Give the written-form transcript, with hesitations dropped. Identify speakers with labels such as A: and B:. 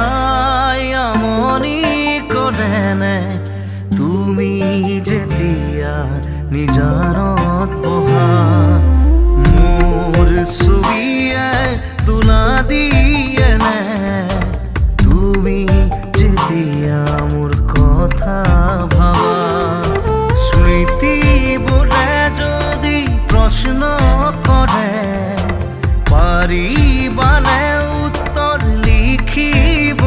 A: চাই আমনি কৰেনে তুমি যেতিয়া নিজানত বহা মোৰ ছবিয়ে তোলা দিয়েনে